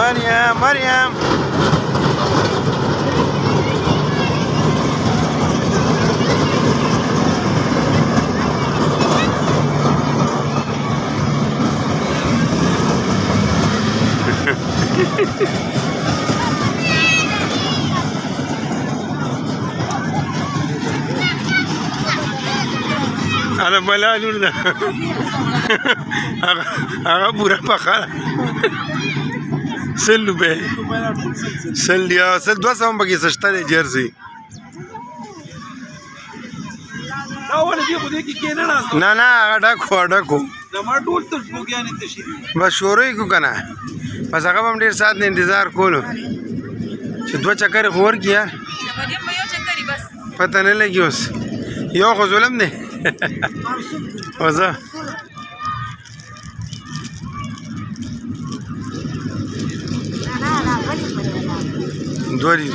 مريم مريم انا بلالور ده هغه پورا پخا سلو به سل یا سل 200 بګي سشته دی جرسي نه نه هغه ډکو بس شروع کو کنه بس هغه هم ډېر ساعت نه انتظار کولو چې 2 چکر خور کیا پته نه لګي اوس یو خو ظلم دی وزه دوری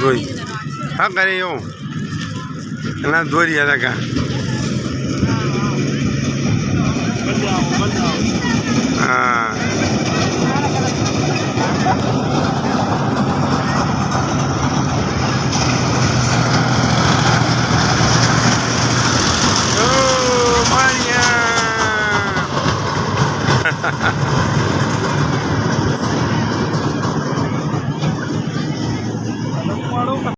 حق لري یو نه دوری لکه